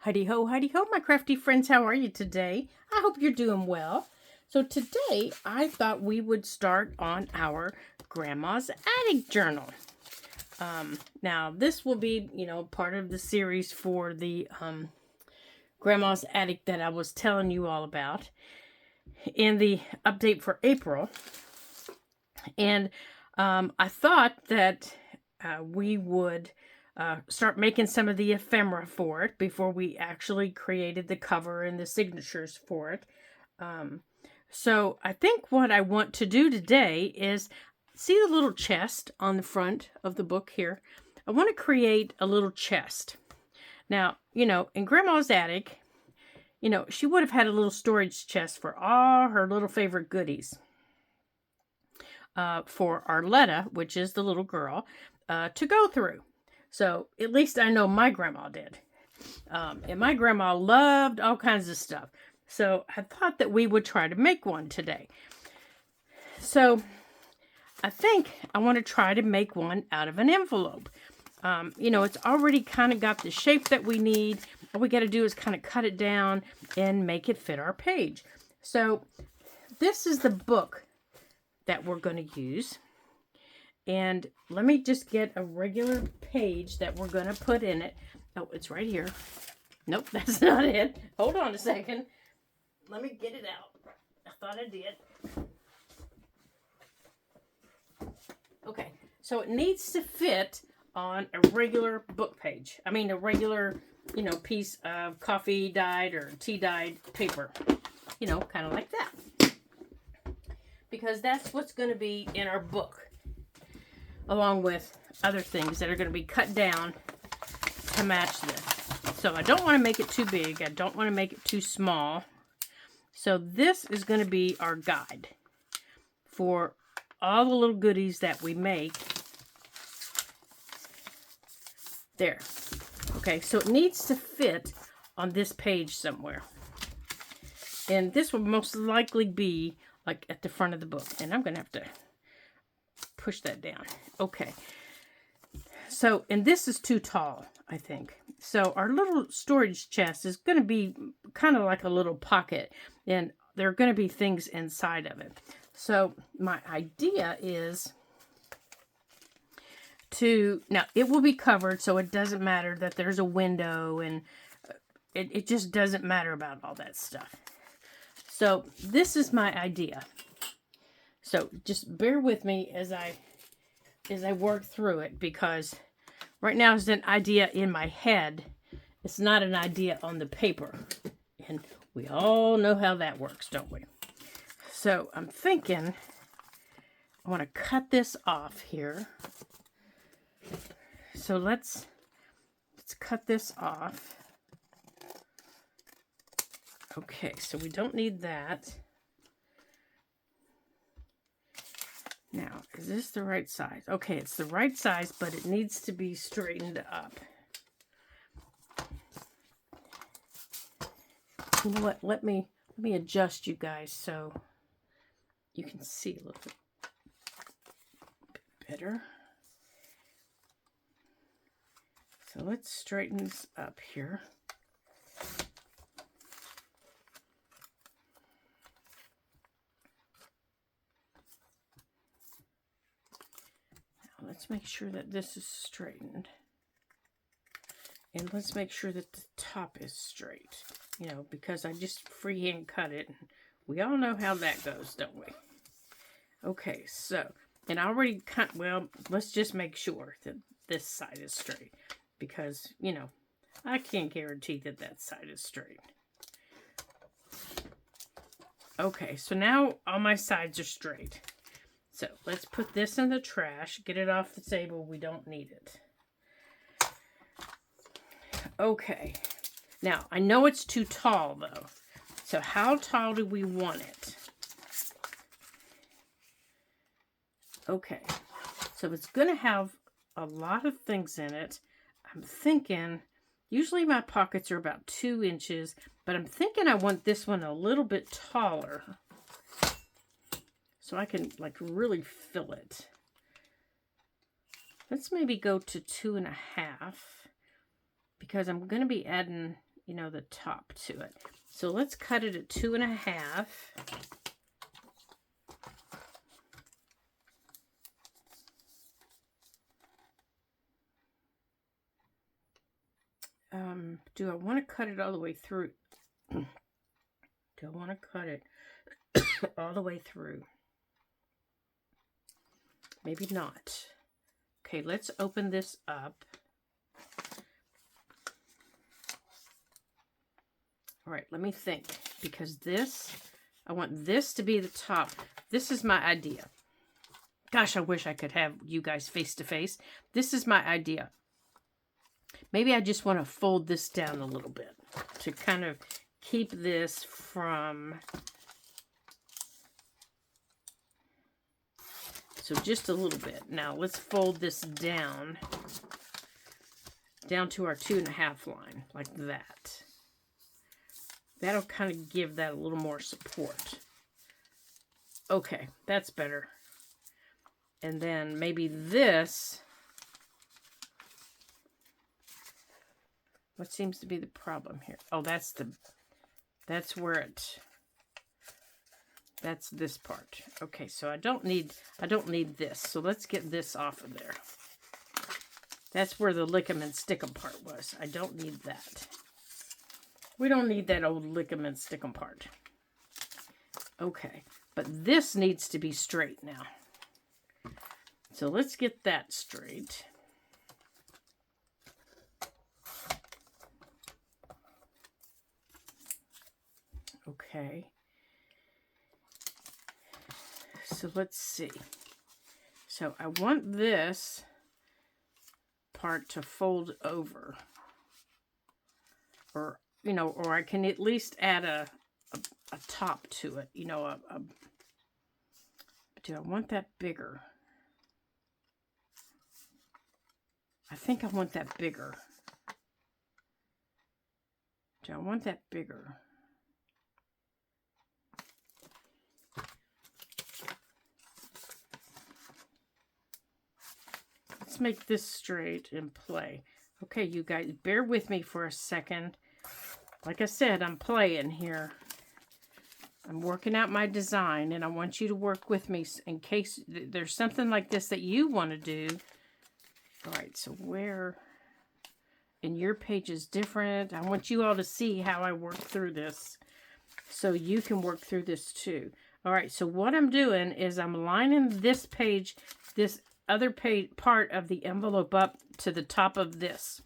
Heidi ho, my crafty friends. How are you today? I hope you're doing well. So today I thought we would start on our Grandma's Attic Journal. Now this will be, part of the series for the Grandma's Attic that I was telling you all about in the update for April. And I thought that we would start making some of the ephemera for it before we actually created the cover and the signatures for it. So I think what I want to do today is see the little chest on the front of the book here. I want to create a little chest. Now, in Grandma's attic, she would have had a little storage chest for all her little favorite goodies. For Arletta, which is the little girl, to go through. So at least I know my grandma did. And my grandma loved all kinds of stuff. So I thought that we would try to make one today. So I think I want to try to make one out of an envelope. It's already kind of got the shape that we need. All we got to do is kind of cut it down and make it fit our page. So this is the book that we're going to use. And let me just get a regular page that we're going to put in it. Oh, it's right here. Nope, that's not it. Hold on a second. Let me get it out. I thought I did. Okay, so it needs to fit on a regular book page. I mean, a regular, piece of coffee dyed or tea dyed paper. Kind of like that. Because that's what's going to be in our book. Along with other things that are going to be cut down to match this. So I don't want to make it too big. I don't want to make it too small. So this is going to be our guide for all the little goodies that we make. There. Okay, so it needs to fit on this page somewhere. And this will most likely be like at the front of the book. And I'm going to have to push that down. Okay. So, and this is too tall, I think. So our little storage chest is going to be kind of like a little pocket. And there are going to be things inside of it. So my idea is now it will be covered, so it doesn't matter that there's a window, and it just doesn't matter about all that stuff. So this is my idea. So just bear with me as I work through it, because right now it's an idea in my head. It's not an idea on the paper. And we all know how that works, don't we? So I'm thinking I want to cut this off here. So let's cut this off. Okay, so we don't need that. Now, is this the right size? Okay, it's the right size, but it needs to be straightened up. You know what? Let me adjust you guys so you can see a little bit better. So let's straighten this up here. Let's make sure that this is straightened. And let's make sure that the top is straight. Because I just freehand cut it. We all know how that goes, don't we? Okay, so, and I already cut, well, let's just make sure that this side is straight. Because, I can't guarantee that that side is straight. Okay, so now all my sides are straight. So let's put this in the trash, get it off the table. We don't need it. Okay. Now, I know it's too tall though. So how tall do we want it? Okay. So it's going to have a lot of things in it. I'm thinking, usually my pockets are about 2 inches, but I'm thinking I want this one a little bit taller. So I can really fill it. Let's maybe go to 2.5, because I'm going to be adding, you know, the top to it. So let's cut it at 2.5. Do I want to cut it all the way through? Do I want to cut it all the way through? Maybe not. Okay, let's open this up. All right, let me think, because this, I want this to be the top. This is my idea. Gosh, I wish I could have you guys face to face. This is my idea. Maybe I just want to fold this down a little bit to kind of keep this from, so just a little bit. Now let's fold this down to our 2.5 line, like that. That'll kind of give that a little more support. Okay, that's better. And then maybe this, what seems to be the problem here? Oh, that's where it, that's this part. Okay, so I don't need this. So let's get this off of there. That's where the lick'em stickum part was. I don't need that. We don't need that old lick'em stickum part. Okay, but this needs to be straight now. So let's get that straight. Okay. So let's see. So I want this part to fold over. Or, you know, or I can at least add a top to it. You know, do I want that bigger? I think I want that bigger. Do I want that bigger? Let's make this straight and play. Okay, you guys, bear with me for a second. Like I said, I'm playing here. I'm working out my design, and I want you to work with me in case there's something like this that you want to do. All right, so where in your page is different. I want you all to see how I work through this so you can work through this too. All right, so what I'm doing is I'm lining this page, this other page, part of the envelope up to the top of this,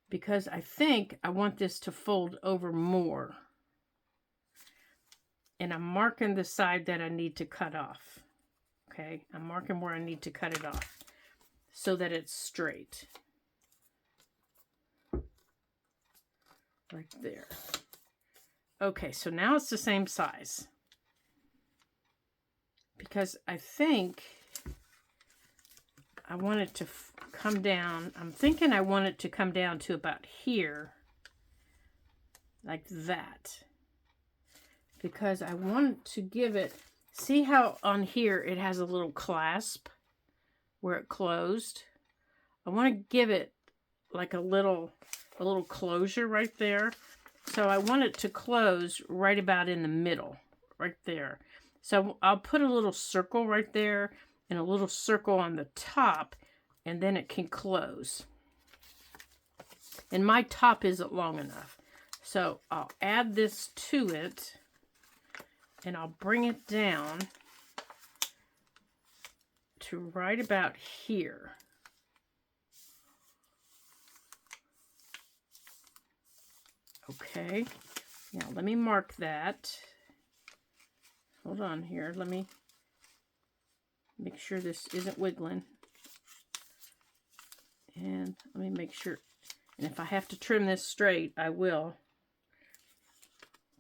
because I think I want this to fold over more. And I'm marking the side that I need to cut off. Okay, I'm marking where I need to cut it off so that it's straight. Right there. Okay, so now it's the same size. Because I think I want it to come down. I'm thinking I want it to come down to about here. Like that. Because I want to give it, see how on here it has a little clasp where it closed? I want to give it like a little closure right there. So I want it to close right about in the middle, right there. So I'll put a little circle right there and a little circle on the top, and then it can close. And my top isn't long enough. So I'll add this to it, and I'll bring it down to right about here. Okay, now let me mark that. Hold on here, let me make sure this isn't wiggling. And let me make sure, and if I have to trim this straight, I will.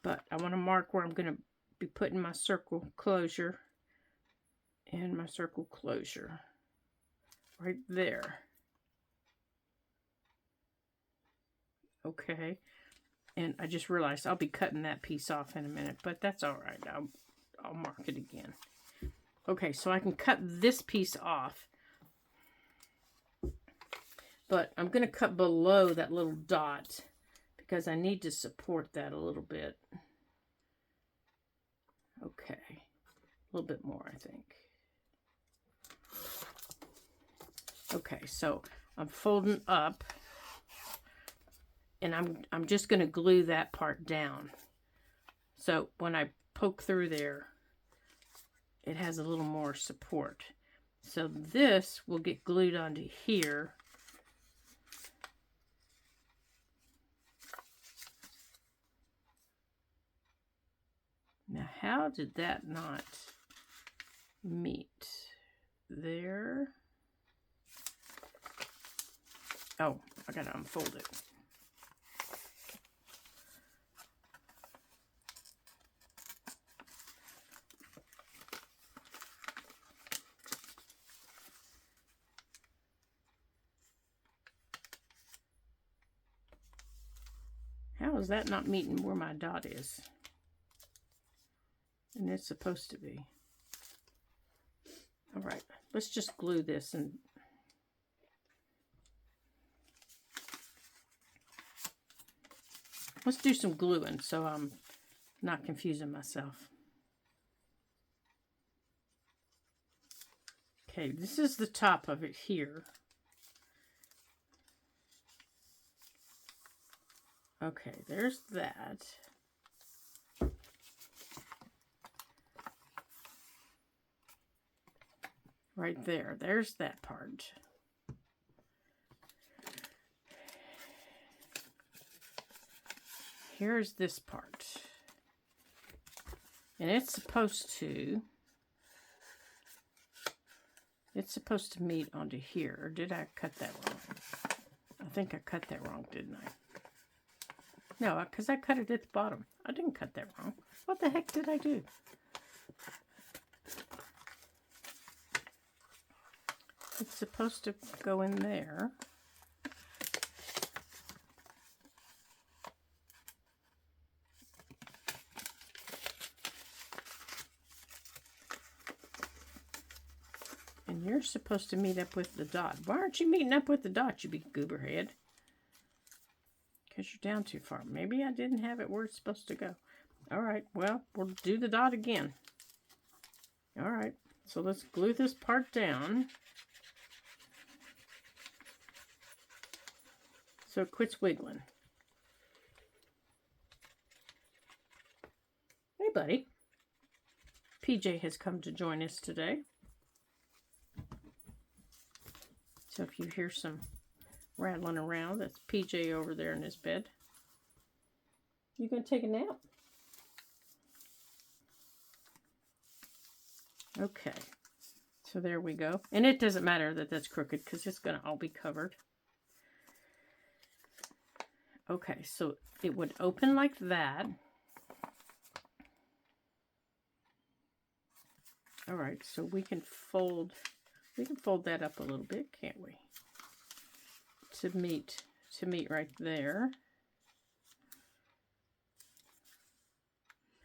But I want to mark where I'm going to be putting my circle closure and my circle closure right there. Okay. And I just realized I'll be cutting that piece off in a minute, but that's all right. I'll mark it again. Okay, so I can cut this piece off. But I'm going to cut below that little dot because I need to support that a little bit. Okay, a little bit more, I think. Okay, so I'm folding up, and I'm just going to glue that part down. So when I poke through there, it has a little more support. So this will get glued onto here. Now, how did that not meet there? Oh, I gotta unfold it. How is that not meeting where my dot is? And it's supposed to be. All right, let's just glue this and let's do some gluing so I'm not confusing myself. Okay, this is the top of it here. Okay, there's that. Right there, there's that part. Here's this part. And it's supposed to meet onto here. Or did I cut that wrong? I think I cut that wrong, didn't I? No, because I cut it at the bottom. I didn't cut that wrong. What the heck did I do? It's supposed to go in there. And you're supposed to meet up with the dot. Why aren't you meeting up with the dot, you big goober head? Because you're down too far. Maybe I didn't have it where it's supposed to go. All right, well, we'll do the dot again. All right, so let's glue this part down so it quits wiggling. Hey, buddy. PJ has come to join us today. So if you hear some rattling around, that's PJ over there in his bed. You gonna take a nap? Okay, so there we go. And it doesn't matter that that's crooked because it's gonna all be covered. Okay, so it would open like that. All right, so we can fold that up a little bit, can't we? To meet right there.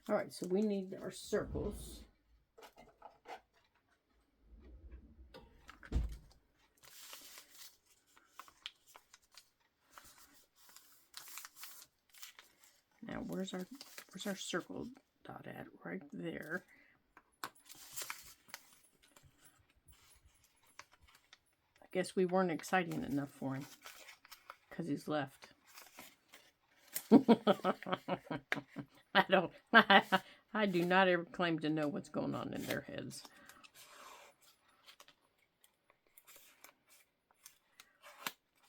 All right, so we need our circles. Now, where's our circle dot at? Right there. I guess we weren't exciting enough for him because he's left. I do not ever claim to know what's going on in their heads.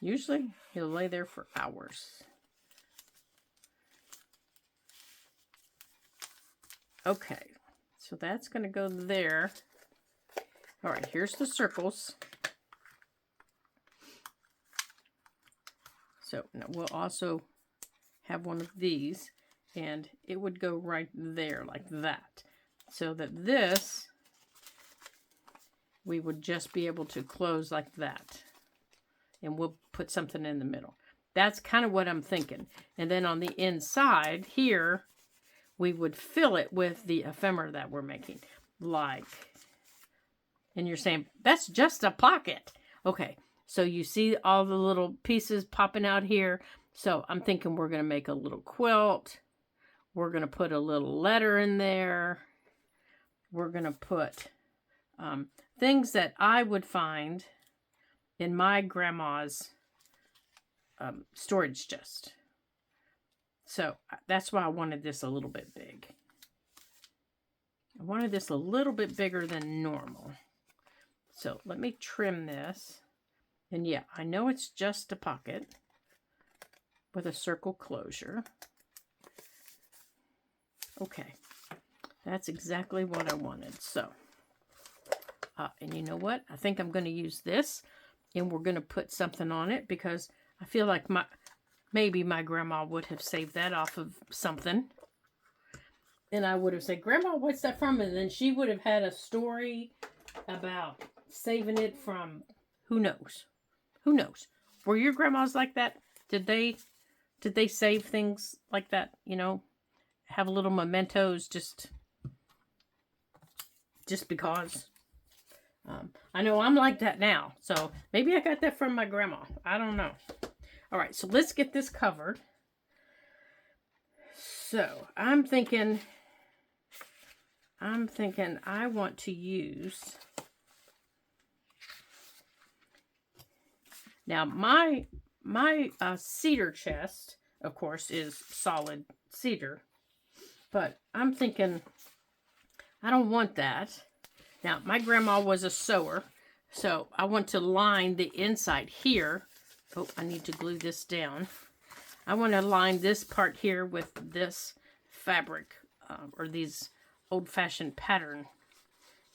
Usually, he'll lay there for hours. Okay, so that's going to go there. All right, here's the circles. So now we'll also have one of these, and it would go right there like that. So that this, we would just be able to close like that. And we'll put something in the middle. That's kind of what I'm thinking. And then on the inside here, we would fill it with the ephemera that we're making. Like, and you're saying, that's just a pocket. Okay, So you see all the little pieces popping out here. So I'm thinking we're going to make a little quilt. We're going to put a little letter in there. We're going to put things that I would find in my grandma's storage chest. So that's why I wanted this a little bit big. I wanted this a little bit bigger than normal. So let me trim this. And yeah, I know it's just a pocket with a circle closure. Okay, that's exactly what I wanted. So, and you know what? I think I'm going to use this, and we're going to put something on it because I feel like maybe my grandma would have saved that off of something. And I would have said, Grandma, what's that from? And then she would have had a story about saving it from who knows. Who knows? Were your grandmas like that? Did they save things like that? You know, have little mementos just because. I know I'm like that now. So maybe I got that from my grandma. I don't know. All right, so let's get this covered. So I'm thinking I want to use. Now, my cedar chest, of course, is solid cedar. But I'm thinking, I don't want that. Now, my grandma was a sewer, so I want to line the inside here. Oh, I need to glue this down. I want to line this part here with this fabric, or these old-fashioned pattern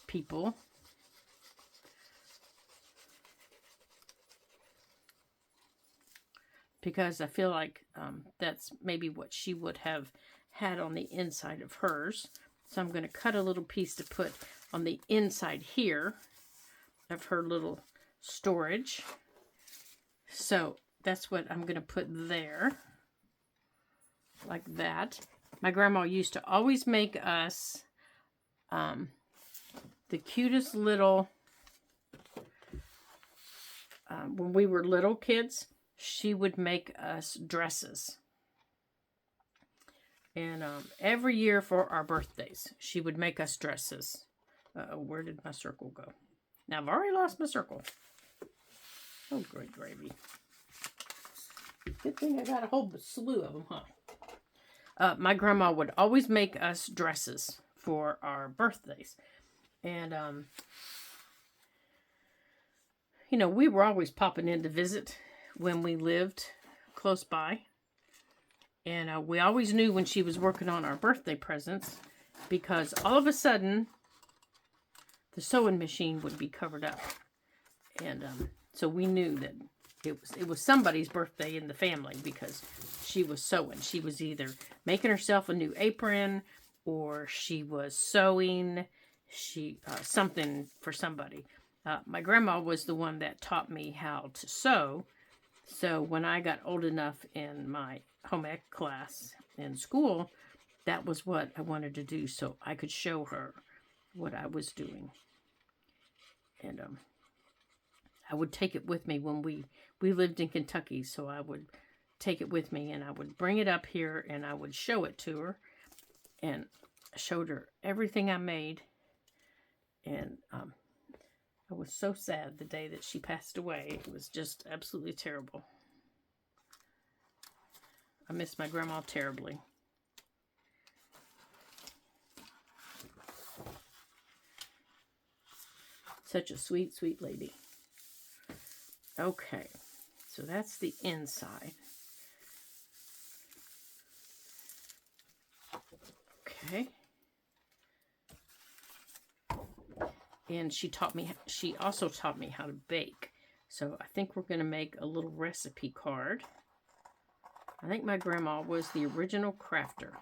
people. Because I feel like that's maybe what she would have had on the inside of hers. So I'm going to cut a little piece to put on the inside here of her little storage. So that's what I'm going to put there. Like that. My grandma used to always make us the cutest little, when we were little kids, she would make us dresses. And every year for our birthdays, she would make us dresses. Where did my circle go? Now, I've already lost my circle. Oh, great gravy. Good thing I got a whole slew of them, huh? My grandma would always make us dresses for our birthdays. And, you know, we were always popping in to visit when we lived close by. And we always knew when she was working on our birthday presents, because all of a sudden the sewing machine would be covered up. And so we knew that it was somebody's birthday in the family because she was sewing. She was either making herself a new apron or she was sewing something for somebody. My grandma was the one that taught me how to sew. So when I got old enough in my home ec class in school, that was what I wanted to do so I could show her what I was doing. And I would take it with me when we lived in Kentucky, so I would take it with me and I would bring it up here and I would show it to her. And I showed her everything I made. And I was so sad the day that she passed away. It was just absolutely terrible. I miss my grandma terribly. Such a sweet, sweet lady. Okay, so that's the inside. Okay. And she also taught me how to bake. So I think we're going to make a little recipe card. I think my grandma was the original crafter.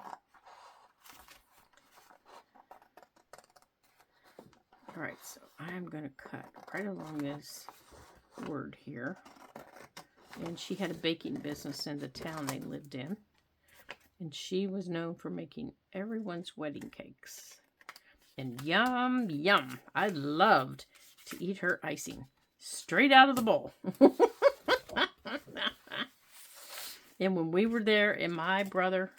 All right, so I'm going to cut right along this word here. And she had a baking business in the town they lived in. And she was known for making everyone's wedding cakes. And yum, yum. I loved to eat her icing. straight out of the bowl. And when we were there and my brother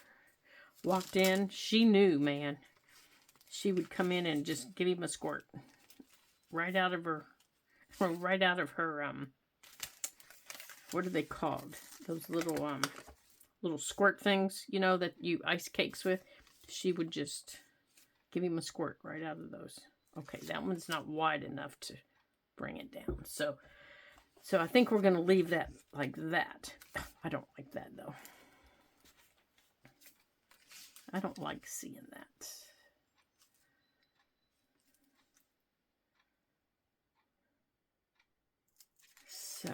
walked in, she knew, man. She would come in and just give him a squirt. Right out of her, what are they called? Those little squirt things, you know, that you ice cakes with. She would just give him a squirt right out of those. Okay, that one's not wide enough to bring it down. So I think we're going to leave that like that. I don't like that, though. I don't like seeing that. So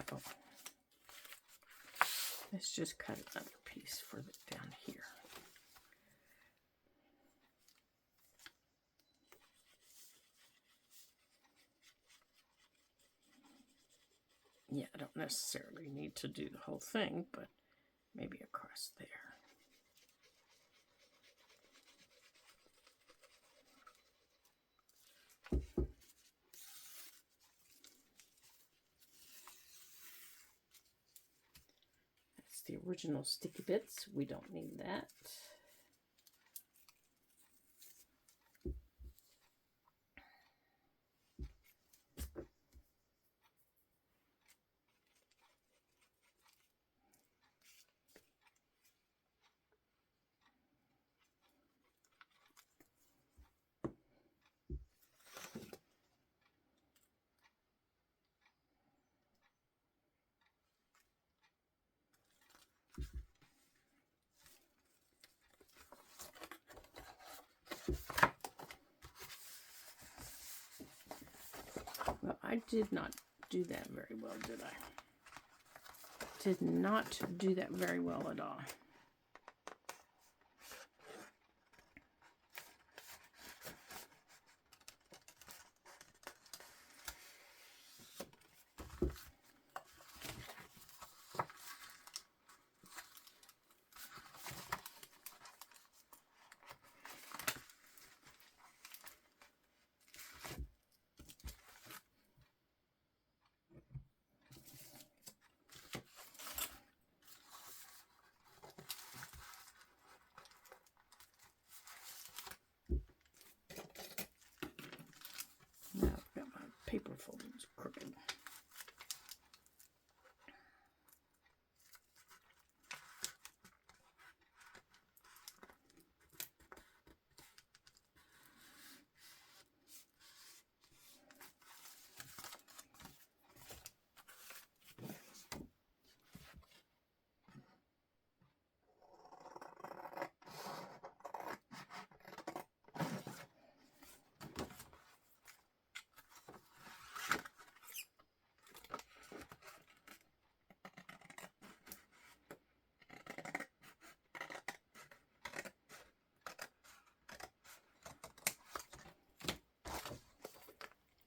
let's just cut another piece further down here. Yeah, I don't necessarily need to do the whole thing, but maybe across there. That's the original sticky bits. We don't need that. Well, I did not do that very well, did I? Did not do that very well at all. Now I've got my paper folders crooked.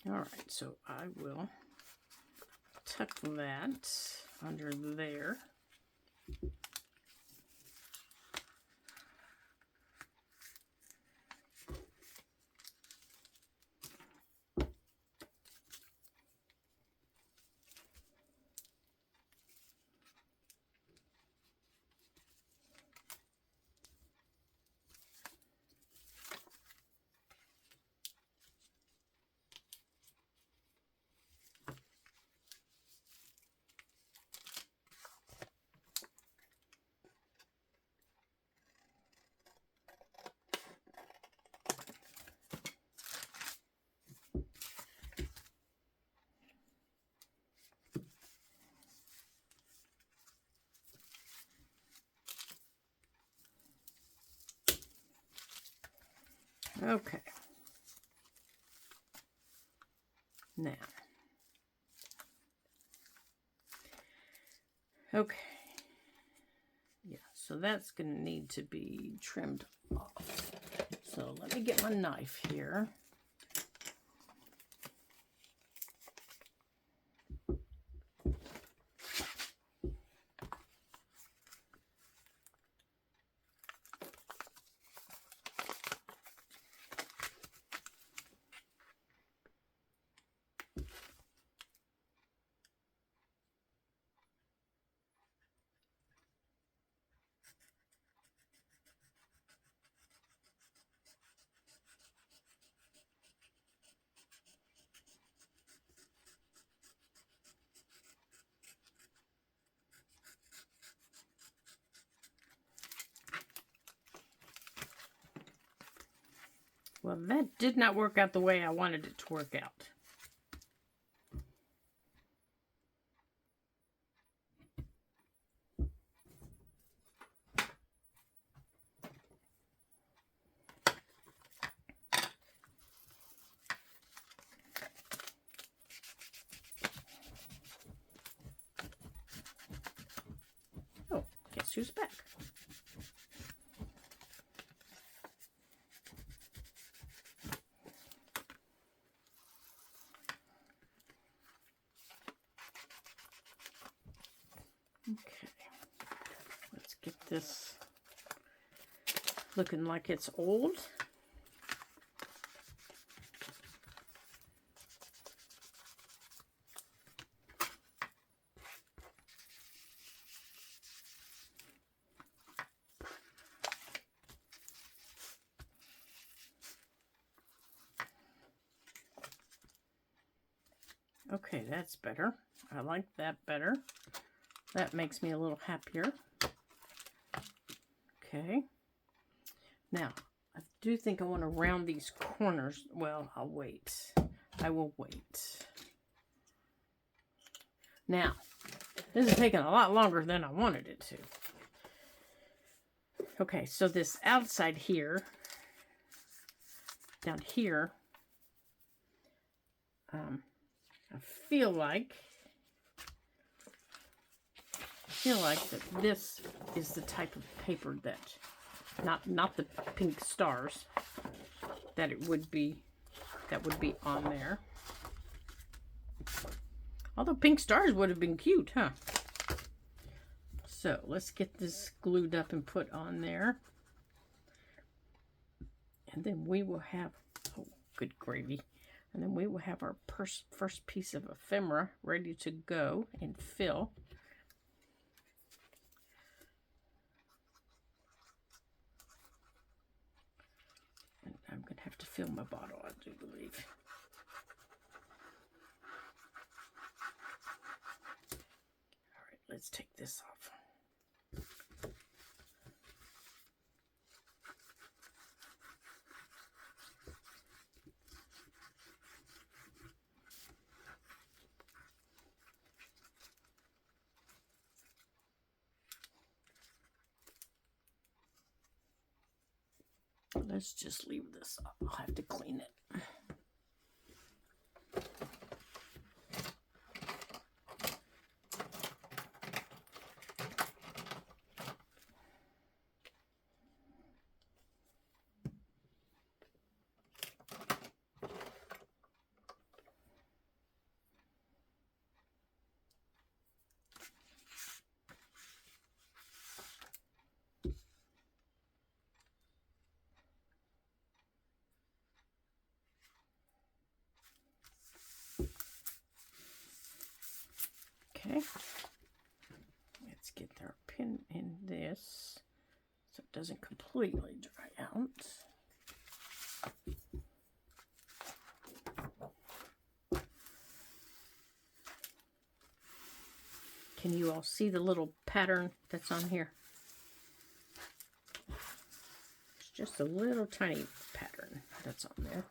All right, so I will tuck that under there. Okay. Now. Okay. Yeah, so that's going to need to be trimmed off. So let me get my knife here. Well, that did not work out the way I wanted it to work out. Oh, guess who's back? Okay, let's get this looking like it's old. Okay, that's better. I like that better. That makes me a little happier. Okay. Now, I do think I want to round these corners. Well, I'll wait. I will wait. Now, this is taking a lot longer than I wanted it to. Okay, so this outside here, down here, I feel like that this is the type of paper that, not the pink stars, that it would be, that would be on there. Although pink stars would have been cute, huh? So let's get this glued up and put on there. And then we will have, oh, good gravy. And then we will have our first piece of ephemera ready to go and fill. And I'm going to have to fill my bottle, I do believe. All right, let's take this off. Let's just leave this up. I'll have to clean it. Okay, let's get our pin in this so it doesn't completely dry out. Can you all see the little pattern that's on here? It's just a little tiny pattern that's on there.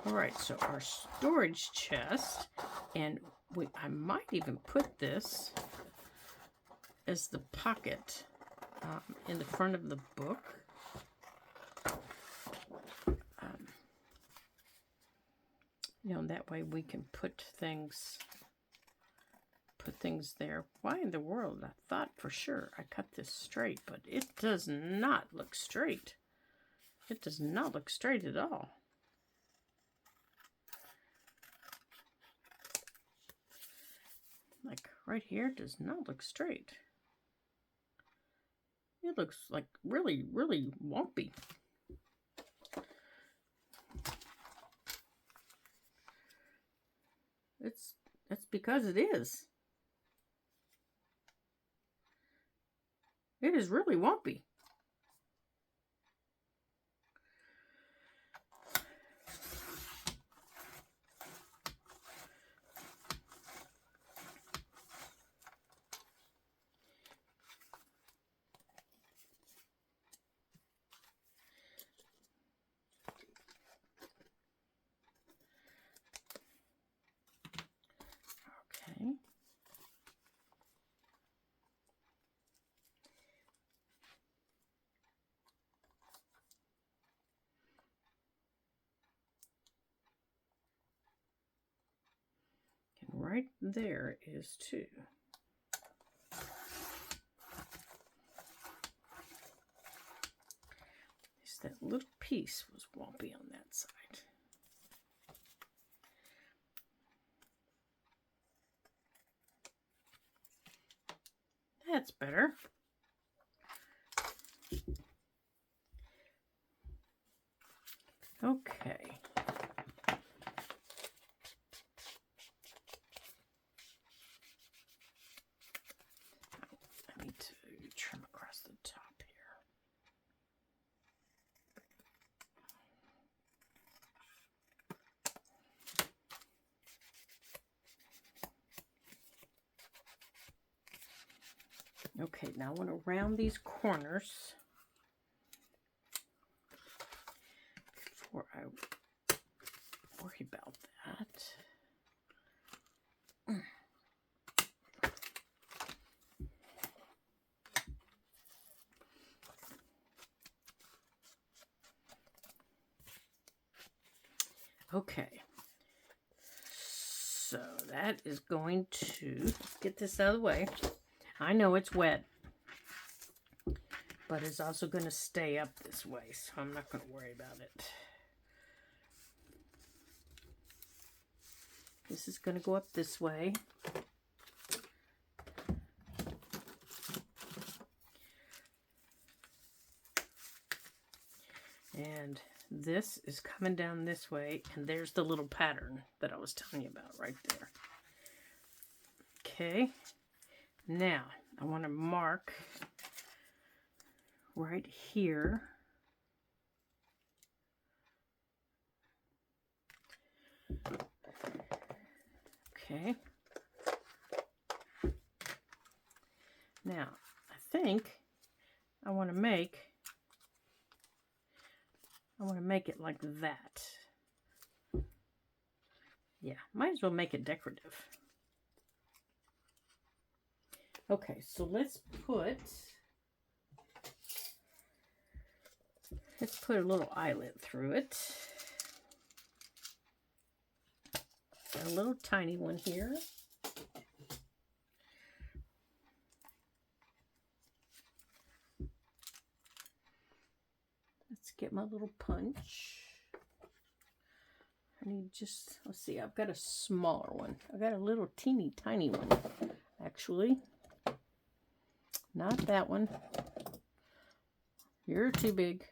Alright, so our storage chest, and I might even put this as the pocket in the front of the book. You know, that way we can put things there. Why in the world? I thought for sure I cut this straight, but it does not look straight. It does not look straight at all. Like right here does not look straight. It looks like really, really wumpy. That's because it is. It is really wumpy. right there is 2. Just that little piece was wompy on that side. That's better. Okay. I need to trim across the top here. Okay, now I want to round these corners before I worry about that. Okay, so that is going to get this out of the way. I know it's wet, but it's also going to stay up this way, so I'm not going to worry about it. This is going to go up this way. And this is coming down this way, and there's the little pattern that I was telling you about right there. Okay, now I want to mark right here. Okay. Now, I think I want to make it like that. Yeah, might as well make it decorative. Okay, so let's put a little eyelet through it. A little tiny one here. Let's get my little punch. I need just, let's see, I've got a smaller one. I've got a little teeny tiny one, actually. Not that one. You're too big.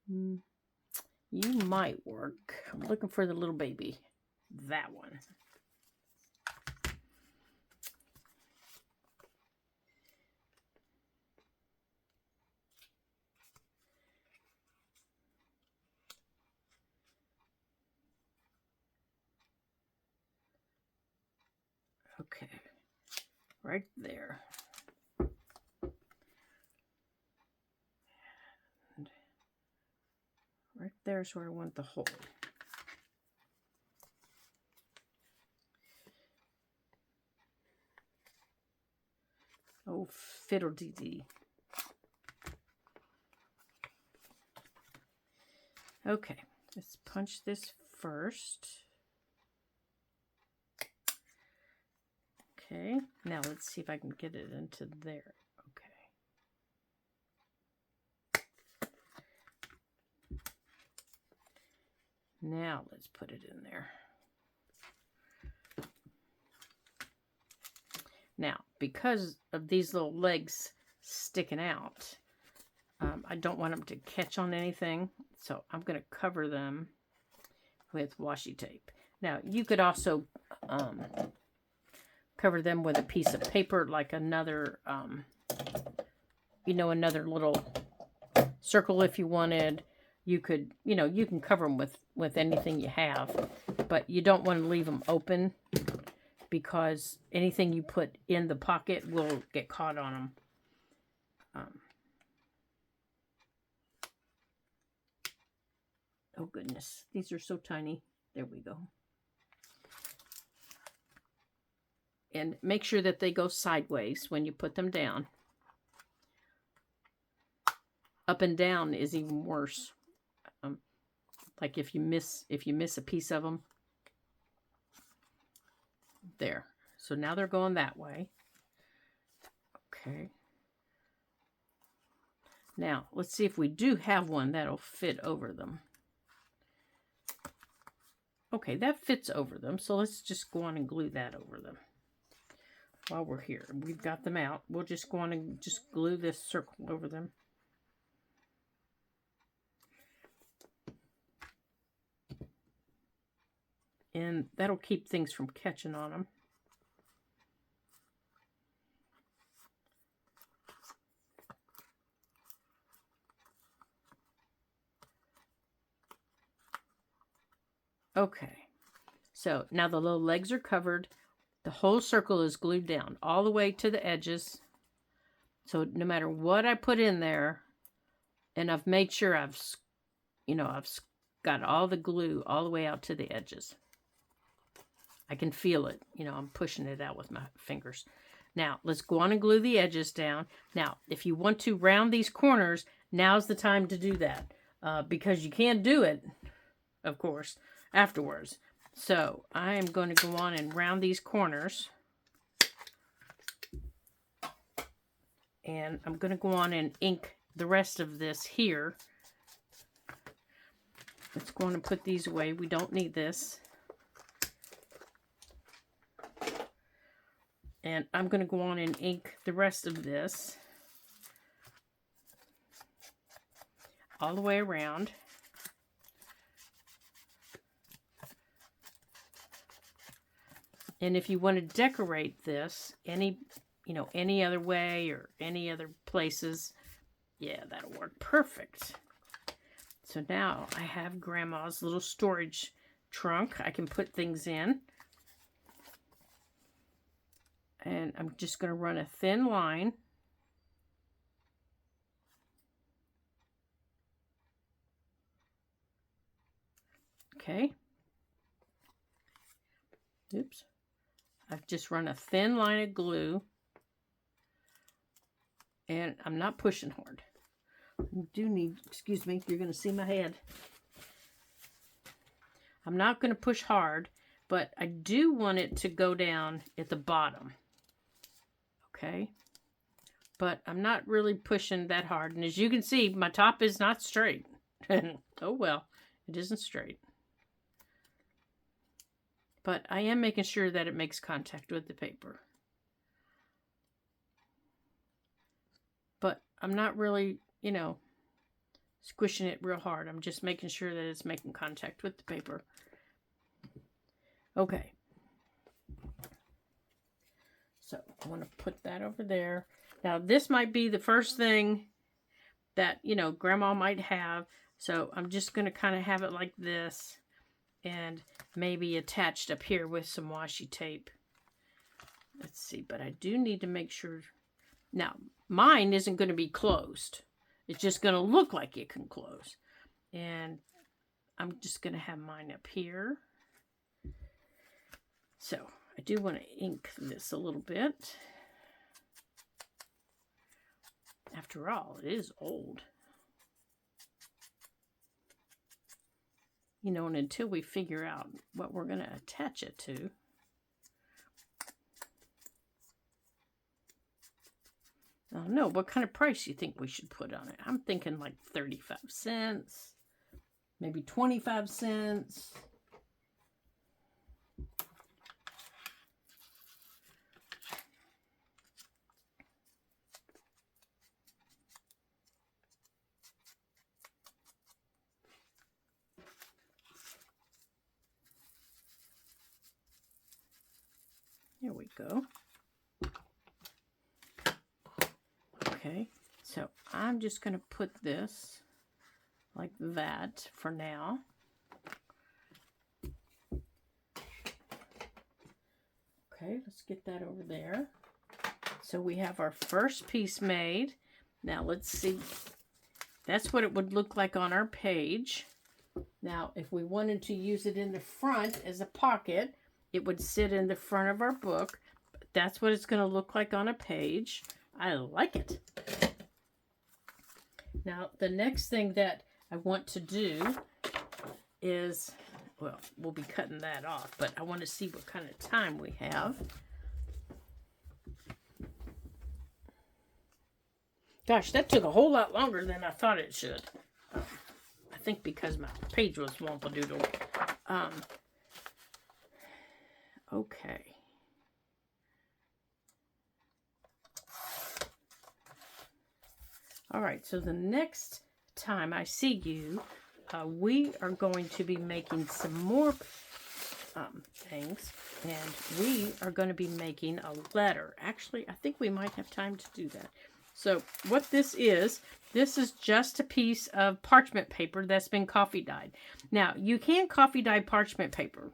You might work. I'm looking for the little baby. That one. Okay. Right there. And right there is where I want the hole. Oh, fiddle-dee-dee. Okay, let's punch this first. Okay, now let's see if I can get it into there. Okay. Now let's put it in there. Now, because of these little legs sticking out, I don't want them to catch on anything, so I'm going to cover them with washi tape. Now, you could also cover them with a piece of paper, like another, another little circle if you wanted. You could, you can cover them with anything you have, but you don't want to leave them open, because anything you put in the pocket will get caught on them. Oh goodness, these are so tiny. There we go. And make sure that they go sideways when you put them down. Up and down is even worse. Like if you miss a piece of them. There. So now they're going that way. Okay. Now, let's see if we do have one that'll fit over them. Okay, that fits over them. So let's just go on and glue that over them. While we're here, we've got them out. We'll just go on and just glue this circle over them. And that'll keep things from catching on them. Okay, so now the little legs are covered. The whole circle is glued down all the way to the edges. So no matter what I put in there, and I've made sure I've got all the glue all the way out to the edges. I can feel it. I'm pushing it out with my fingers. Now, let's go on and glue the edges down. Now, if you want to round these corners, now's the time to do that. Because you can't do it, of course, afterwards. So, I am going to go on and round these corners. And I'm going to go on and ink the rest of this here. Let's go on and put these away. We don't need this. And I'm going to go on and ink the rest of this all the way around. And if you want to decorate this any other way or any other places, yeah, that'll work perfect. So now I have Grandma's little storage trunk I can put things in. And I'm just going to run a thin line. Okay. Oops. I've just run a thin line of glue. And I'm not pushing hard. You do need, excuse me, you're going to see my head. I'm not going to push hard, but I do want it to go down at the bottom. Okay, but I'm not really pushing that hard. And as you can see, my top is not straight. Oh well, it isn't straight. But I am making sure that it makes contact with the paper. But I'm not really, squishing it real hard. I'm just making sure that it's making contact with the paper. Okay. So I want to put that over there. Now this might be the first thing that, Grandma might have. So I'm just going to kind of have it like this and maybe attached up here with some washi tape. Let's see, but I do need to make sure. Now, mine isn't going to be closed. It's just going to look like it can close. And I'm just going to have mine up here. So I do want to ink this a little bit. After all, it is old. And until we figure out what we're going to attach it to. I don't know, what kind of price you think we should put on it? I'm thinking like 35 cents, maybe 25 cents. There we go. Okay, so I'm just going to put this like that for now. Okay, let's get that over there. So we have our first piece made. Now let's see. That's what it would look like on our page. Now, if we wanted to use it in the front as a pocket, it would sit in the front of our book. That's what it's going to look like on a page. I like it. Now, the next thing that I want to do is well, we'll be cutting that off, but I want to see what kind of time we have. Gosh, that took a whole lot longer than I thought it should. I think because my page was wonkadoodle. Okay. All right, so the next time I see you, we are going to be making some more things, and we are going to be making a letter. Actually, I think we might have time to do that. So what this is just a piece of parchment paper that's been coffee dyed. Now, you can coffee dye parchment paper.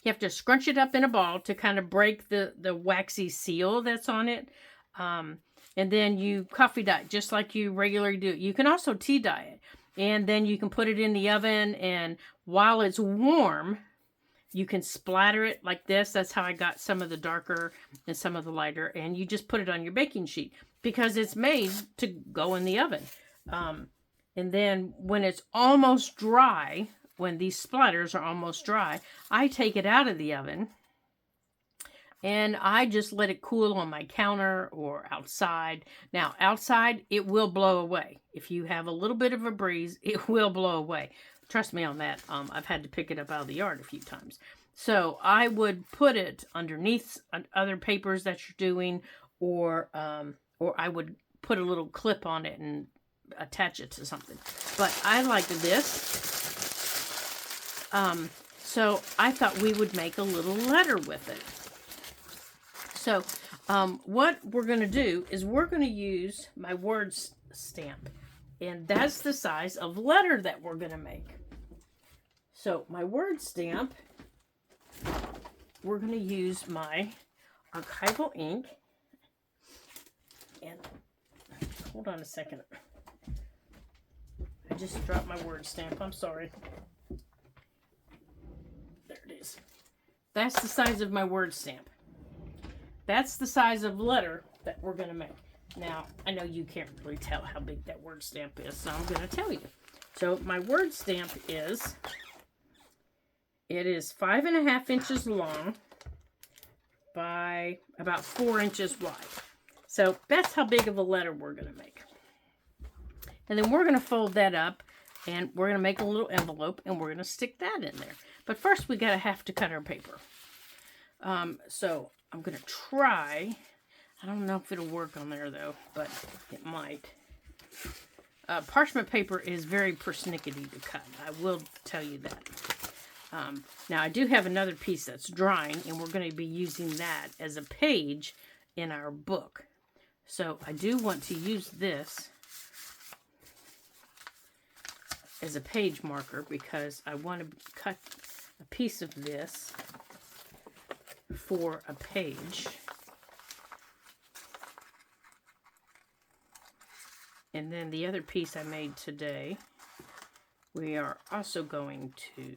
You have to scrunch it up in a ball to kind of break the waxy seal that's on it. And then you coffee dye it just like you regularly do. You can also tea dye it. And then you can put it in the oven, and while it's warm, you can splatter it like this. That's how I got some of the darker and some of the lighter. And you just put it on your baking sheet because it's made to go in the oven. And then when it's almost dry, when these splatters are almost dry, I take it out of the oven and I just let it cool on my counter or outside. Now, outside, it will blow away. If you have a little bit of a breeze, it will blow away. Trust me on that. I've had to pick it up out of the yard a few times. So I would put it underneath other papers that you're doing, or I would put a little clip on it and attach it to something. But I like this. So I thought we would make a little letter with it. So what we're going to do is we're going to use my word stamp. And that's the size of letter that we're going to make. So my word stamp, we're going to use my archival ink. And hold on a second. I just dropped my word stamp. I'm sorry. There it is. That's the size of my word stamp. That's the size of letter that we're going to make. Now, I know you can't really tell how big that word stamp is, so I'm going to tell you. So my word stamp is, it is 5.5 inches long by about 4 inches wide. So that's how big of a letter we're going to make. And then we're going to fold that up, and we're going to make a little envelope, and we're going to stick that in there. But first, we have to cut our paper. So I'm going to try. I don't know if it'll work on there, though, but it might. Parchment paper is very persnickety to cut. I will tell you that. Now, I do have another piece that's drying, and we're going to be using that as a page in our book. So I do want to use this as a page marker because I want to cut a piece of this for a page. And then the other piece I made today, we are also going to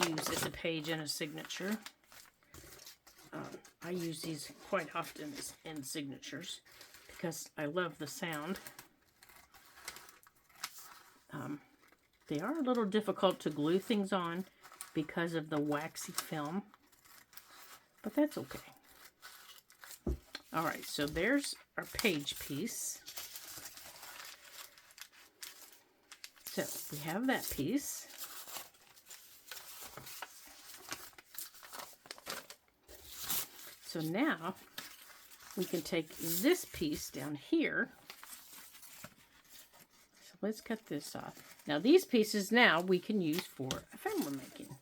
use as a page and a signature. I use these quite often in signatures because I love the sound. They are a little difficult to glue things on because of the waxy film, but that's okay. All right, so there's our page piece. So we have that piece. So now we can take this piece down here. So let's cut this off. Now these pieces now we can use for ephemera making.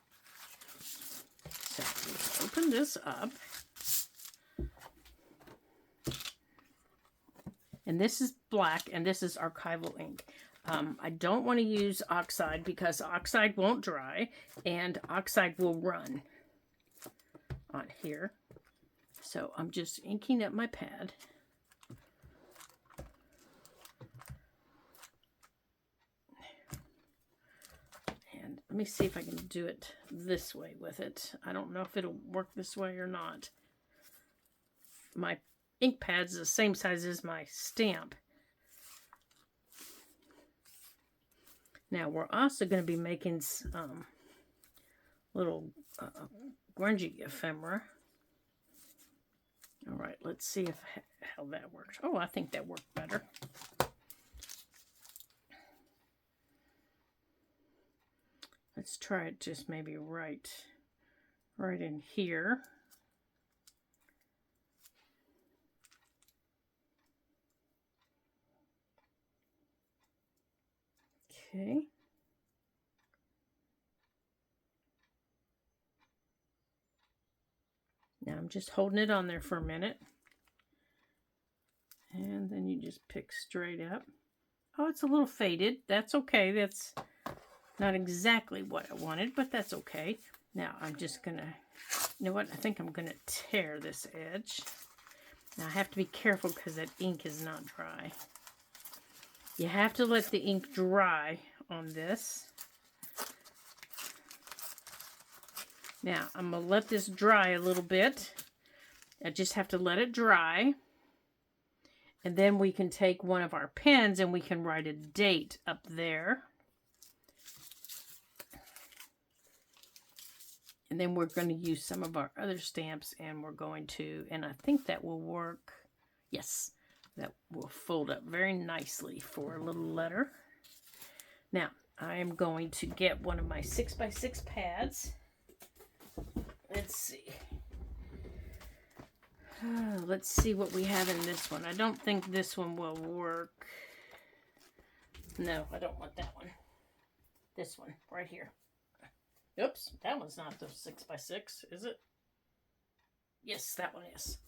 So let's open this up. And this is black, and this is archival ink. I don't want to use oxide because oxide won't dry, and oxide will run on here. So I'm just inking up my pad. And let me see if I can do it this way with it. I don't know if it'll work this way or not. My ink pad's the same size as my stamp. Now we're also going to be making little grungy ephemera. All right, let's see how that works. Oh, I think that worked better. Let's try it just maybe right in here. Okay. Now I'm just holding it on there for a minute. And then you just pick straight up. Oh, it's a little faded. That's okay. That's not exactly what I wanted, but that's okay. Now I'm just going to, you know what? I think I'm going to tear this edge. Now I have to be careful because that ink is not dry. You have to let the ink dry on this. Now, I'm going to let this dry a little bit. I just have to let it dry. And then we can take one of our pens and we can write a date up there. And then we're going to use some of our other stamps and we're going to, and I think that will work. Yes, that will fold up very nicely for a little letter. Now, I am going to get one of my 6x6 pads. Let's see. Let's see what we have in this one. I don't think this one will work. No, I don't want that one. This one, right here. Oops, that one's not the 6x6, is it? Yes, that one is.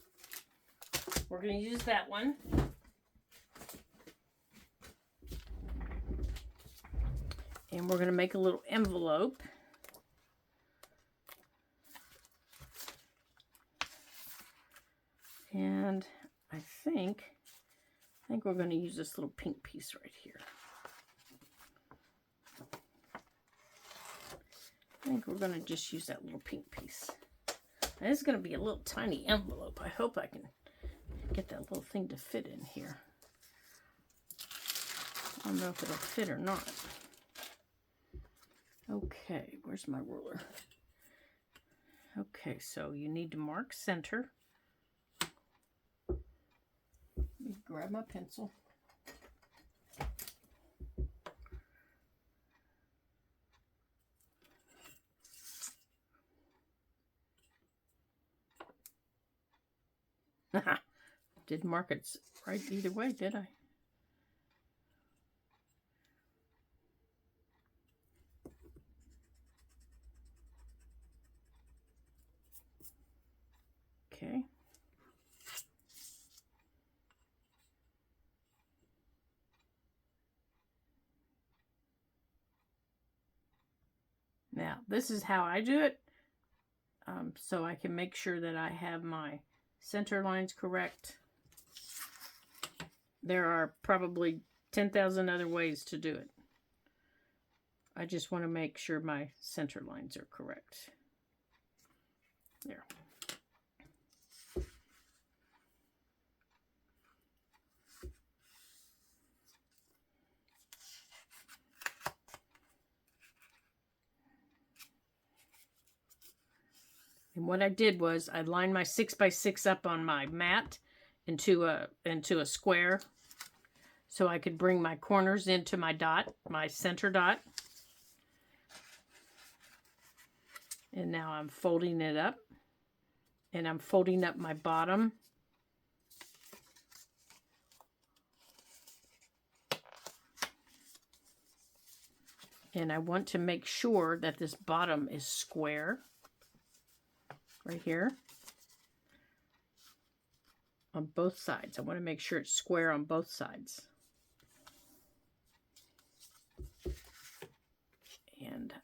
We're going to use that one. And we're going to make a little envelope. And I think we're going to use this little pink piece right here. I think we're going to just use that little pink piece. And it's going to be a little tiny envelope. I hope I can get that little thing to fit in here. I don't know if it'll fit or not. Okay, where's my ruler? Okay, so you need to mark center. Let me grab my pencil. Didn't mark it right either way, did I? Okay. Now, this is how I do it, so I can make sure that I have my center lines correct. There are probably 10,000 other ways to do it. I just want to make sure my center lines are correct. There. And what I did was I lined my 6x6 up on my mat into a square so I could bring my corners into my dot, my center dot. And now I'm folding it up. And I'm folding up my bottom. And I want to make sure that this bottom is square. Right here. On both sides. I want to make sure it's square on both sides. And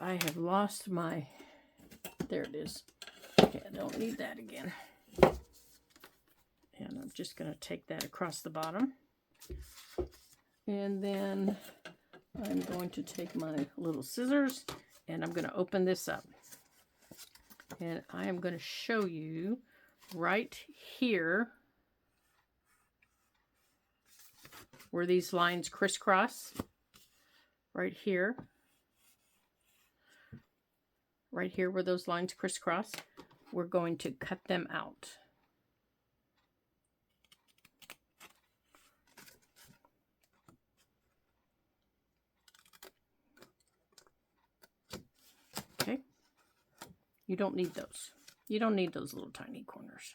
I have lost my, there it is. Okay, I don't need that again. And I'm just going to take that across the bottom. And then I'm going to take my little scissors and I'm going to open this up. And I am going to show you right here where these lines crisscross, right here where those lines crisscross, we're going to cut them out. Okay. You don't need those. You don't need those little tiny corners.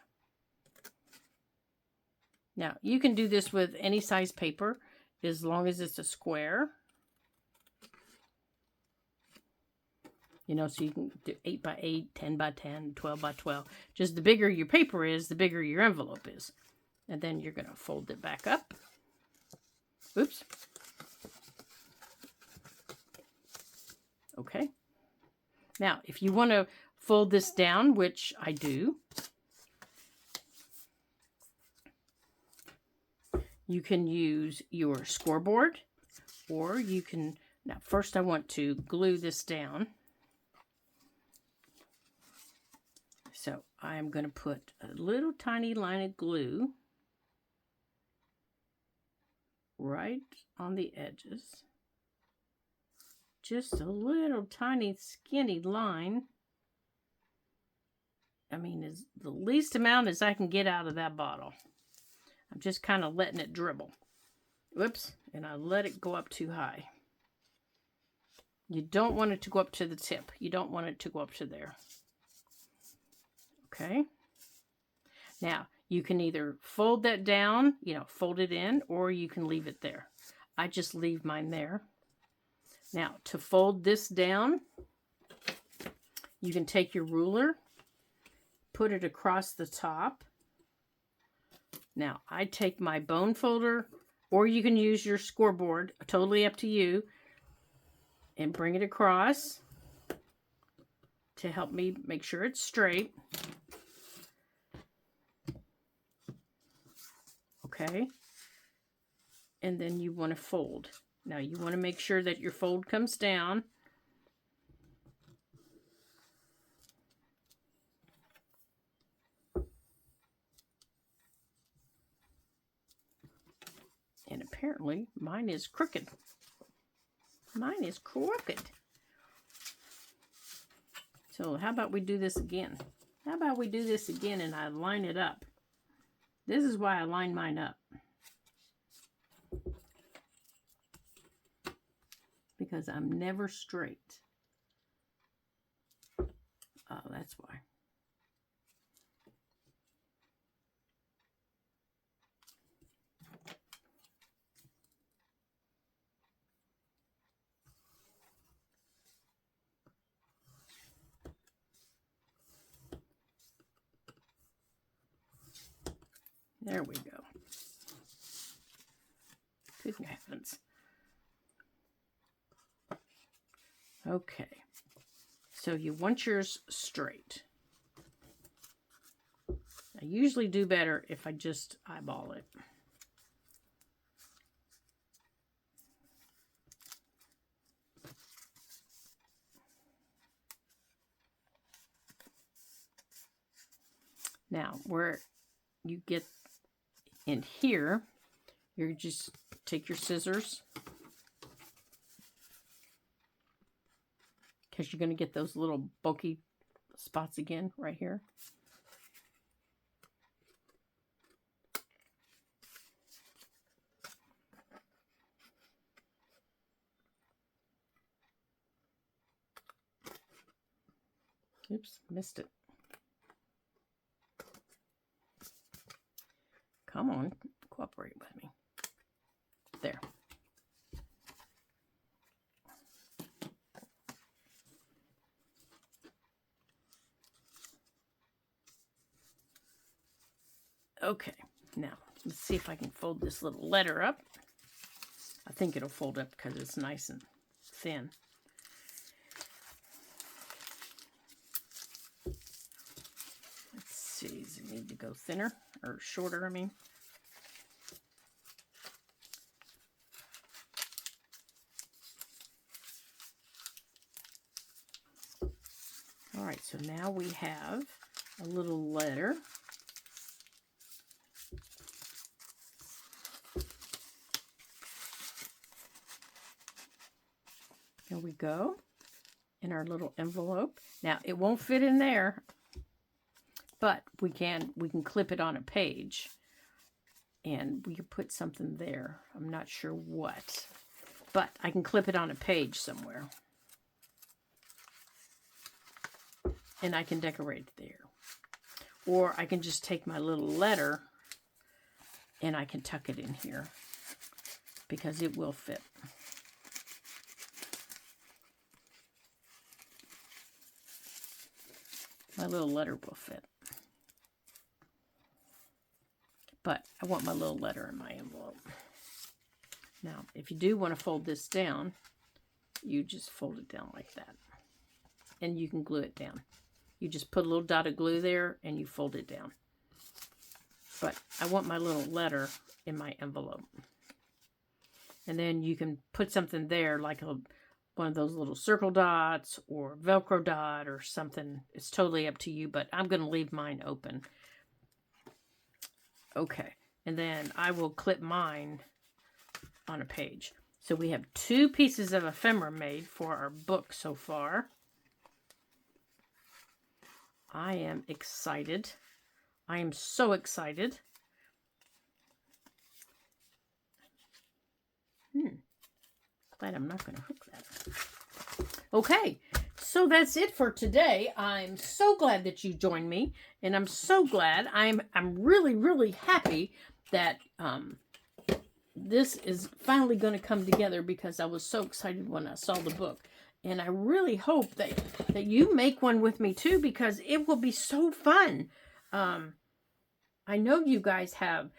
Now, you can do this with any size paper as long as it's a square. You know, so you can do 8 by 8, 10 by 10, 12 by 12. Just the bigger your paper is, the bigger your envelope is. And then you're going to fold it back up. Oops. Okay. Now, if you want to fold this down, which I do, you can use your scoreboard, or you can, now first I want to glue this down. So I'm going to put a little tiny line of glue right on the edges. Just a little tiny skinny line. I mean, is the least amount as I can get out of that bottle. I'm just kind of letting it dribble. Whoops, and I let it go up too high. You don't want it to go up to the tip. You don't want it to go up to there. Okay. Now, you can either fold that down, you know, fold it in, or you can leave it there. I just leave mine there. Now, to fold this down, you can take your ruler, put it across the top. Now, I take my bone folder, or you can use your scoreboard, totally up to you, and bring it across to help me make sure it's straight. Okay. And then you want to fold. Now, you want to make sure that your fold comes down. And apparently, mine is crooked. Mine is crooked. So how about we do this again? How about we do this again and I line it up? This is why I line mine up. Because I'm never straight. Oh, that's why. There we go. Good heavens. Okay. So you want yours straight. I usually do better if I just eyeball it. Now, where you get in here, you just take your scissors, because you're going to get those little bulky spots again right here. Oops, missed it. Come on, cooperate with me. There. Okay, now let's see if I can fold this little letter up. I think it'll fold up because it's nice and thin. Let's see, does it need to go thinner or shorter, I mean? All right, so now we have a little letter. we go. In our little envelope. Now, it won't fit in there, but we can clip it on a page. And we can put something there. I'm not sure what. But I can clip it on a page somewhere. And I can decorate it there. Or I can just take my little letter and I can tuck it in here. Because it will fit. My little letter will fit. But I want my little letter in my envelope. Now, if you do want to fold this down, you just fold it down like that. And you can glue it down. You just put a little dot of glue there and you fold it down. But I want my little letter in my envelope. And then you can put something there like one of those little circle dots or Velcro dot or something. It's totally up to you, but I'm going to leave mine open. Okay, and then I will clip mine on a page. So we have 2 pieces of ephemera made for our book so far. I am excited. I am so excited. Glad I'm not going to hook that. Okay, so that's it for today. I'm so glad that you joined me, and I'm so glad. I'm really, really happy that this is finally going to come together because I was so excited when I saw the book. And I really hope that you make one with me too, because it will be so fun. I know you guys have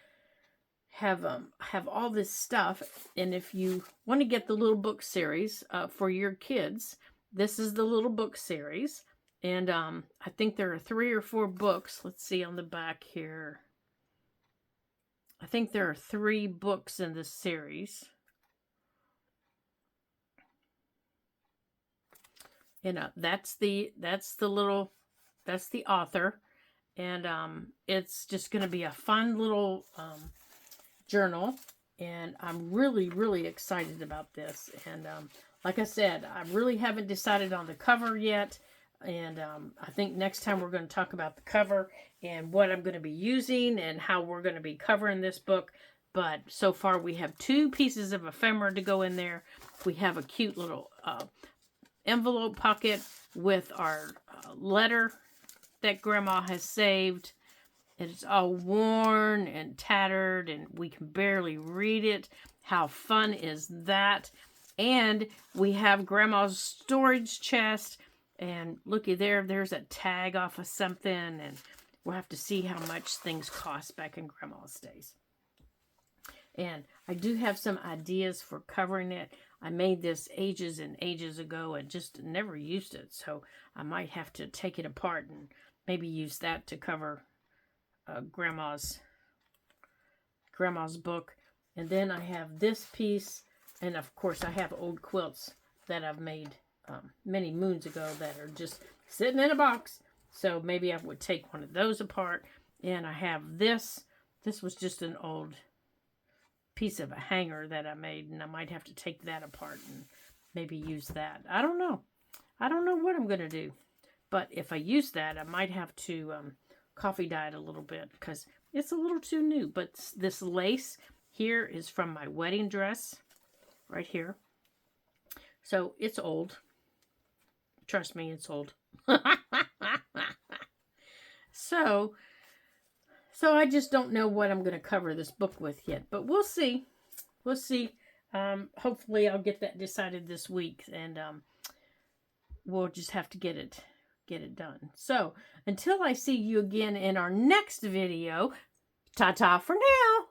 all this stuff, and if you want to get the little book series for your kids, this is the little book series. And I think there are 3 or 4 books. Let's see on the back here. I think there are 3 books in this series. You know, that's the author, and it's just going to be a fun little journal, and I'm really, really excited about this. And like I said, I really haven't decided on the cover yet, and I think next time we're going to talk about the cover and what I'm going to be using and how we're going to be covering this book. But so far we have 2 pieces of ephemera to go in there. We have a cute little envelope pocket with our letter that Grandma has saved. It's all worn and tattered and we can barely read it. How fun is that? And we have Grandma's storage chest, and looky there's a tag off of something, and we'll have to see how much things cost back in Grandma's days. And I do have some ideas for covering it. I made this ages and ages ago and just never used it. So I might have to take it apart and maybe use that to cover Grandma's book. And then I have this piece. And of course I have old quilts that I've made many moons ago that are just sitting in a box. So maybe I would take one of those apart. And I have this. This was just an old piece of a hanger that I made, and I might have to take that apart and maybe use that. I don't know. I don't know what I'm going to do. But if I use that, I might have to coffee dye it a little bit because it's a little too new. But this lace here is from my wedding dress right here. So it's old. Trust me, it's old. So I just don't know what I'm going to cover this book with yet, but we'll see. We'll see. Hopefully I'll get that decided this week, and we'll just have to get it done. So until I see you again in our next video, ta-ta for now.